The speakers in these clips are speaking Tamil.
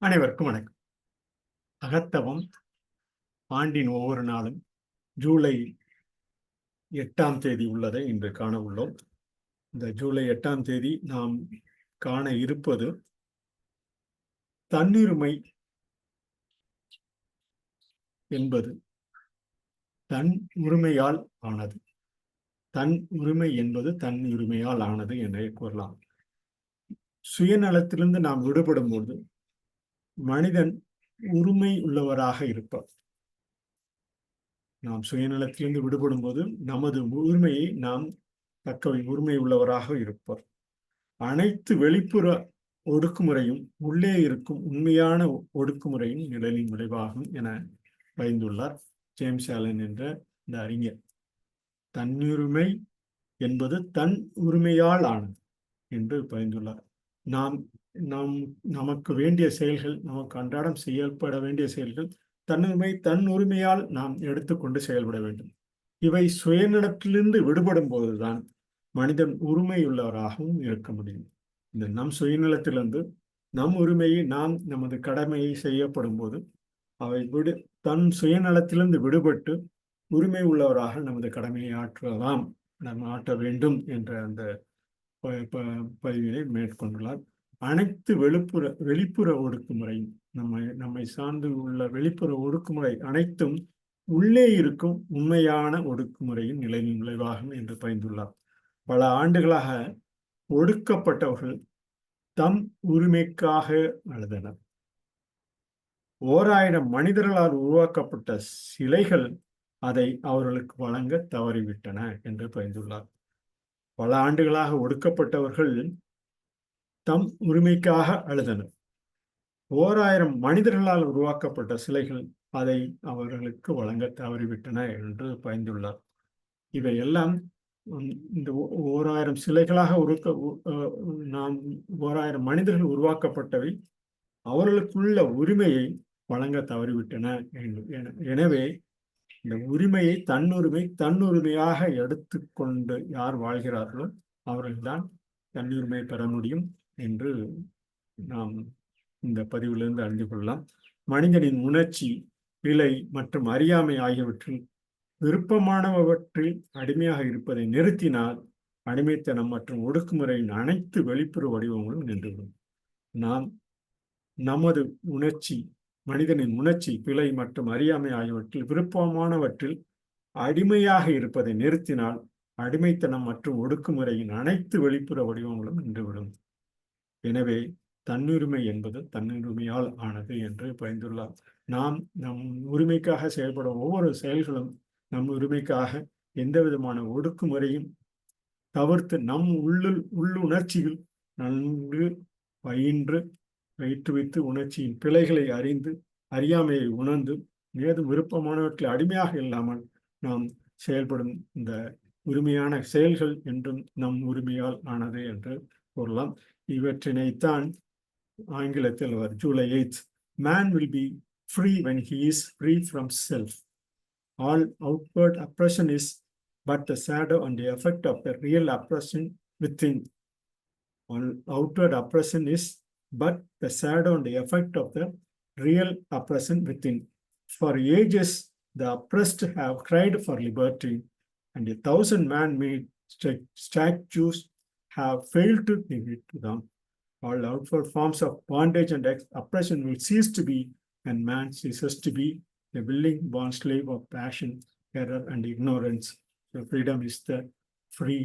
அனைவருக்கும் வணக்கம். அகத்தவம் ஆண்டின் ஒவ்வொரு நாளும் ஜூலை 8ஆம் தேதி உள்ளதை இன்று காண உள்ளோம். இந்த ஜூலை 8ஆம் தேதி நாம் காண இருப்பது தன்னுரிமை என்பது தன் உரிமையால் ஆனது. தன் உரிமை என்பது தன் உரிமையால் ஆனது என்றே கூறலாம். சுயநலத்திலிருந்து நாம் விடுபடும் போது மனிதன் உரிமை உள்ளவராக இருப்பார். நாம் சுயநலத்திலிருந்து விடுபடும் போது நமது உரிமையை நாம் உரிமை உள்ளவராக இருப்பார். அனைத்து வெளிப்புற ஒடுக்குமுறையும் உள்ளே இருக்கும் உண்மையான ஒடுக்குமுறையும் நிழலின் விளைவாகும் என பரிந்துள்ளார் ஜேம்ஸ் ஆலன் என்ற இந்த அறிஞர். தன்னுரிமை என்பது தன் உரிமையால் ஆனது என்று பரிந்துள்ளார். நமக்கு வேண்டிய செயல்கள், நமக்கு அன்றாடம் செயல்பட வேண்டிய செயல்கள் தன் உரிமையால் நாம் எடுத்துக்கொண்டு செயல்பட வேண்டும். இவை சுயநலத்திலிருந்து விடுபடும் போதுதான் மனிதன் உரிமையுள்ளவராகவும் இருக்க முடியும். இந்த நம் சுயநலத்திலிருந்து நம் உரிமையை நமது கடமையை செய்யப்படும் போது அவை தன் சுயநலத்திலிருந்து விடுபட்டு உரிமை உள்ளவராக நமது கடமையை ஆற்ற வேண்டும் என்ற அந்த பதிவினை மேற்கொண்டுள்ளார். அனைத்து வெளிப்புற ஒடுக்குமுறையும் நம்மை சார்ந்து உள்ள வெளிப்புற ஒடுக்குமுறை அனைத்தும் உள்ளே இருக்கும் உண்மையான ஒடுக்குமுறையின் நிலையின் விளைவாகும் என்று பரிந்துள்ளார். பல ஆண்டுகளாக ஒடுக்கப்பட்டவர்கள் தம் உரிமைக்காக அழுதனர். 1000 மனிதர்களால் உருவாக்கப்பட்ட சிலைகள் அதை அவர்களுக்கு வழங்க தவறிவிட்டன என்று பரிந்துள்ளார். பல ஆண்டுகளாக ஒடுக்கப்பட்டவர்கள் தம் உரிமைக்காக அழுதனர். 1000 மனிதர்களால் உருவாக்கப்பட்ட சிலைகள் அதை அவர்களுக்கு வழங்க தவறிவிட்டன என்று பரிந்துள்ளார். இவையெல்லாம் இந்த 1000 சிலைகளாக 1000 மனிதர்கள் உருவாக்கப்பட்டவை அவர்களுக்குள்ள உரிமையை வழங்க தவறிவிட்டன. எனவே இந்த உரிமையை தன்னுரிமையாக எடுத்துக்கொண்டு யார் வாழ்கிறார்களோ அவர்கள்தான் தன்னுரிமை பெற முடியும் என்று நாம் இந்த பதிவிலிருந்து அறிந்து கொள்ளலாம். மனிதனின் உணர்ச்சி, பிழை மற்றும் அறியாமை ஆகியவற்றில் விருப்பமானவற்றில் அடிமையாக இருப்பதை நிறுத்தினால் அடிமைத்தனம் மற்றும் ஒடுக்குமுறையின் அனைத்து வெளிப்புற வடிவங்களும் நின்றுவிடும். மனிதனின் உணர்ச்சி, பிழை மற்றும் அறியாமை ஆகியவற்றில் விருப்பமானவற்றில் அடிமையாக இருப்பதை நிறுத்தினால் அடிமைத்தனம் மற்றும் ஒடுக்குமுறையின் அனைத்து வெளிப்புற வடிவங்களும் நின்றுவிடும். எனவே தன்னுரிமை என்பது தன்னுரிமையால் ஆனது என்று பரிந்துள்ளார். நம் உரிமைக்காக செயல்படும் ஒவ்வொரு செயல்களும் நம் உரிமைக்காக எந்த விதமான ஒடுக்குமுறையும் தவிர்த்து நம் உள்ளுணர்ச்சியில் நன்கு பயிற்றுவித்து உணர்ச்சியின் பிழைகளை அறிந்து அறியாமையை உணர்ந்து மேலும் விருப்பமானவற்றில் அடிமையாக இல்லாமல் நாம் செயல்படும் இந்த உரிமையான செயல்கள் என்றும் நம் உரிமையால் ஆனது என்று கூறலாம். இவற்றினைத்தான் ஆங்கிலத்தில் July 8th man will be free when he is free from self. All outward oppression is but the shadow and the effect of the real oppression within. All outward oppression is but the shadow and the effect of the real oppression within. For ages the oppressed have cried for liberty, and 1,000 man-made statues have failed to give it to them. All outward forms of bondage and oppression will cease to be when man ceases to be the willing born slave of passion, error, and ignorance. So freedom is the free.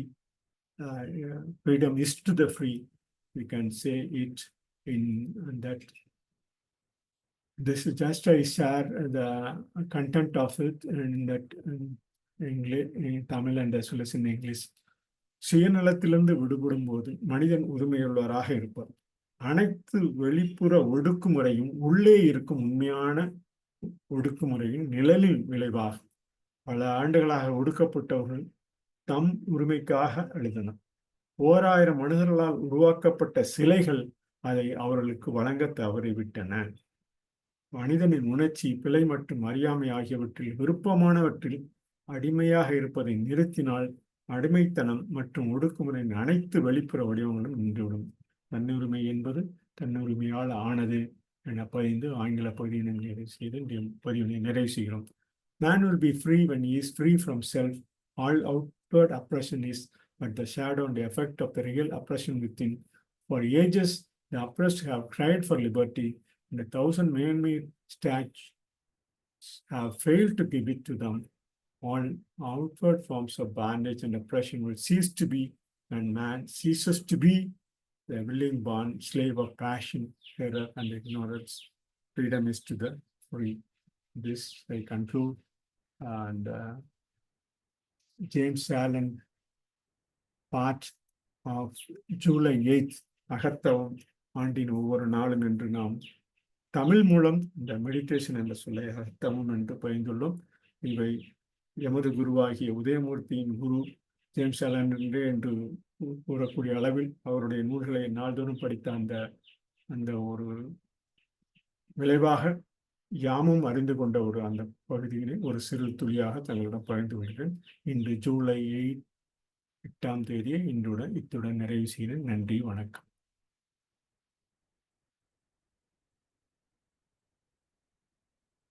Freedom is to the free. We can say it in that. This is just I share the content of it in that English, in Tamil and as well as in English. சுயநலத்திலிருந்து விடுபடும் போது மனிதன் உரிமையுள்ளவராக இருப்பார். அனைத்து வெளிப்புற ஒடுக்குமுறையும் உள்ளே இருக்கும் உண்மையான ஒடுக்குமுறையின் நிழலின் விளைவாகும். பல ஆண்டுகளாக ஒடுக்கப்பட்டவர்கள் தம் உரிமைக்காக அழுதனர். 1000 மனிதர்களால் உருவாக்கப்பட்ட சிலைகள் அதை அவர்களுக்கு வழங்க தவறிவிட்டன. மனிதனின் உணர்ச்சி, பிழை மற்றும் அறியாமை ஆகியவற்றில் விருப்பமானவற்றில் அடிமையாக இருப்பதை நிறுத்தினால் அடிமைத்தனம் மற்றும் ஒடுக்குமுறையின் அனைத்து வெளிப்புற வடிவங்களும் நின்றுவிடும். தன்னுரிமை என்பது தன்னுரிமையால் ஆனது என பதிந்து ஆங்கில பகுதியினை நிறைவு செய்து இன்றைய பதிவினை நிறைவு செய்கிறோம். Man will be free when he is free from self. All outward oppression is but the shadow and the effect of the real oppression within. For ages, the oppressed have cried for liberty, and 1,000 man-made statutes have failed to give it to them. All outward forms of bondage and oppression will cease to be when man ceases to be the willing born slave of passion, terror, and ignorance. Freedom is to the free. This I conclude. And James Allen, part of July 8th, அகத்தவம் ஆண்டின் ஒவ்வொரு நாளும் என்று நாம் தமிழ் மூலம் இந்த மெடிடேஷன் என்ற சொல்லை அகத்தவம் என்று பகிர்ந்துள்ளோம். இவை எமது குருவாகிய உதயமூர்த்தியின் குரு ஜேம்ஸ் ஆலன் என்று கூறக்கூடிய அளவில் அவருடைய நூல்களை நாள்தோறும் படித்த அந்த ஒரு விளைவாக யாமும் அறிந்து கொண்ட அந்த பகுதியினை ஒரு சிறு துளியாக தங்களிடம் பகிர்ந்து கொள்கிறேன். இன்று ஜூலை 8ஆம் தேதியை இத்துடன் நிறைவு செய்கிறேன். நன்றி, வணக்கம்.